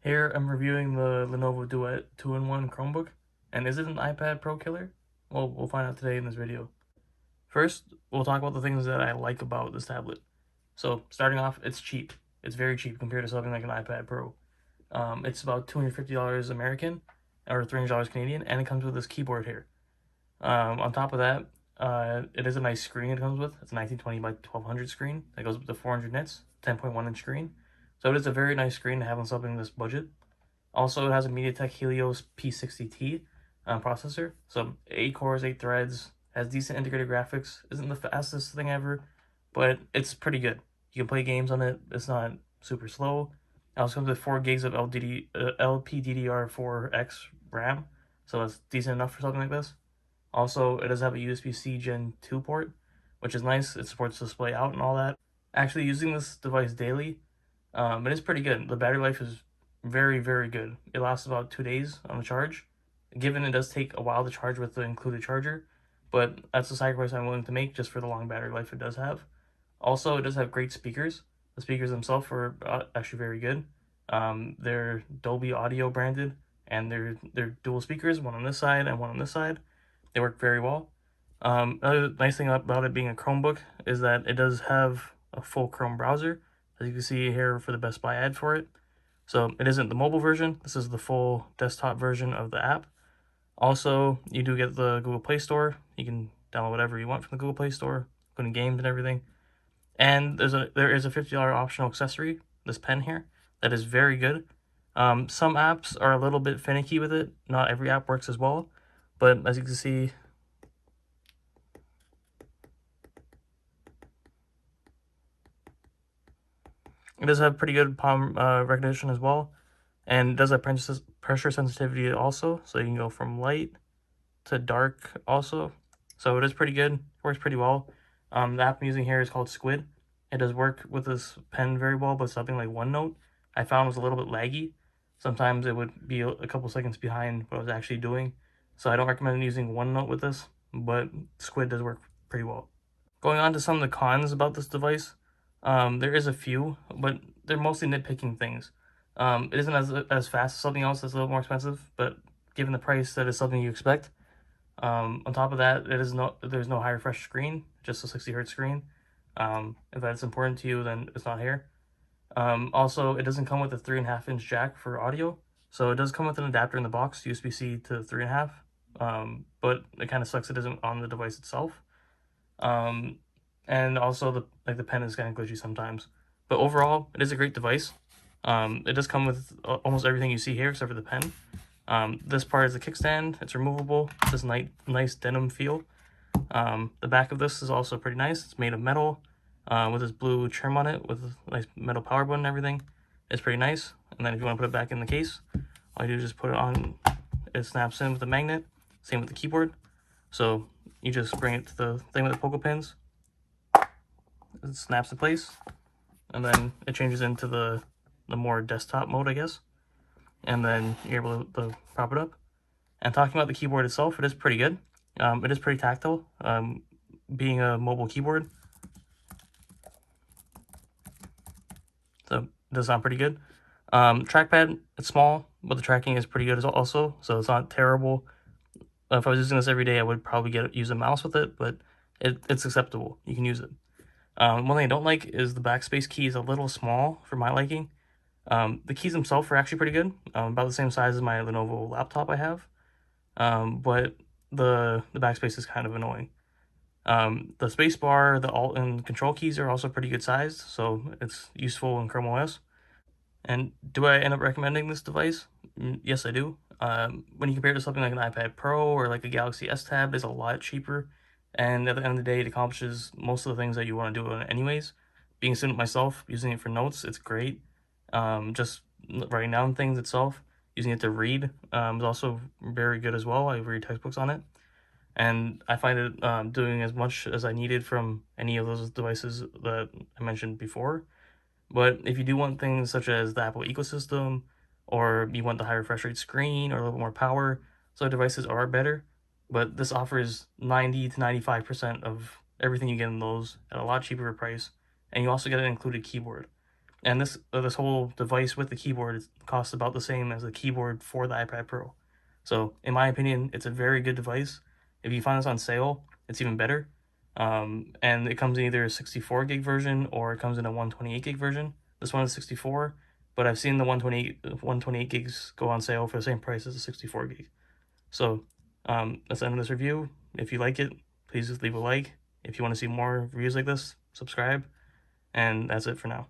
Here I'm reviewing the Lenovo Duet 2-in-1 Chromebook, and is it an iPad Pro killer? Well, we'll find out today in this video. First, we'll talk about the things that I like about this tablet. So, starting off, it's cheap. It's very cheap compared to something like an iPad Pro. It's about $250 American, or $300 Canadian, and it comes with this keyboard here. On top of that, it is a nice screen it comes with. It's a 1920 by 1200 screen that goes with the 400 nits, 10.1-inch screen. So it is a very nice screen to have on something this budget. Also, it has a MediaTek Helios P60T processor. So 8 cores, 8 threads, has decent integrated graphics. Isn't the fastest thing ever, but it's pretty good. You can play games on it. It's not super slow. It also comes with 4 gigs of LPDDR4X RAM, so that's decent enough for something like this. Also, it does have a USB-C Gen 2 port, which is nice. It supports display out and all that. Actually, using this device daily, it is pretty good. The battery life is very, very good. It lasts about 2 days on the charge, given it does take a while to charge with the included charger, but that's the sacrifice I'm willing to make just for the long battery life it does have. Also, it does have great speakers. The speakers themselves are actually very good. They're Dolby Audio branded, and they're dual speakers, one on this side and one on this side. They work very well. Another nice thing about it being a Chromebook is that it does have a full Chrome browser, as you can see here for the Best Buy ad for it. So it isn't the mobile version. This is the full desktop version of the app. Also, you do get the Google Play Store. You can download whatever you want from the Google Play Store, including games and everything. And there is a $50 optional accessory, this pen here, that is very good. Some apps are a little bit finicky with it. Not every app works as well, but as you can see, it does have pretty good palm recognition as well, and it does have pressure sensitivity also, so you can go from light to dark also. So it is pretty good, works pretty well. The app I'm using here is called Squid. It does work with this pen very well, but something like OneNote I found was a little bit laggy. Sometimes it would be a couple seconds behind what I was actually doing. So I don't recommend using OneNote with this, but Squid does work pretty well. Going on to some of the cons about this device, there is a few, but they're mostly nitpicking things. It isn't as fast as something else that's a little more expensive, but given the price, that is something you expect. On top of that, there's no high refresh screen, just a 60 Hz screen. If that's important to you, then it's not here. Also, it doesn't come with a 3.5-inch jack for audio, so it does come with an adapter in the box, USB-C to 3.5. But it kind of sucks it isn't on the device itself. And also the pen is kind of glitchy sometimes. But overall, it is a great device. It does come with almost everything you see here except for the pen. This part is a kickstand. It's removable. It's this nice denim feel. The back of this is also pretty nice. It's made of metal with this blue trim on it with a nice metal power button and everything. It's pretty nice. And then if you want to put it back in the case, all you do is just put it on. It snaps in with a magnet. Same with the keyboard. So you just bring it to the thing with the pogo pins. It snaps in place, and then it changes into the more desktop mode, I guess. And then you're able to prop it up. And talking about the keyboard itself, it is pretty good. It is pretty tactile, being a mobile keyboard. So it does sound pretty good. Trackpad, it's small, but the tracking is pretty good also, so it's not terrible. If I was using this every day, I would probably use a mouse with it, but it's acceptable. You can use it. One thing I don't like is the backspace key is a little small for my liking. The keys themselves are actually pretty good, about the same size as my Lenovo laptop I have, but the backspace is kind of annoying. The spacebar, the Alt and Control keys are also pretty good sized, so it's useful in Chrome OS. And do I end up recommending this device? Yes, I do. When you compare it to something like an iPad Pro or like a Galaxy S Tab, it's a lot cheaper. And at the end of the day, it accomplishes most of the things that you want to do on it anyways. Being a student myself, using it for notes, it's great. Just writing down things itself, using it to read is also very good as well. I read textbooks on it. And I find it doing as much as I needed from any of those devices that I mentioned before. But if you do want things such as the Apple ecosystem, or you want the high refresh rate screen or a little bit more power, so devices are better. But this offers 90 to 95% of everything you get in those at a lot cheaper price. And you also get an included keyboard. And this whole device with the keyboard costs about the same as the keyboard for the iPad Pro. So in my opinion, it's a very good device. If you find this on sale, it's even better. And it comes in either a 64 gig version or it comes in a 128 gig version. This one is 64, but I've seen the 128 gigs go on sale for the same price as the 64 gig. So that's the end of this review. If you like it, please just leave a like. If you want to see more reviews like this, subscribe. And that's it for now.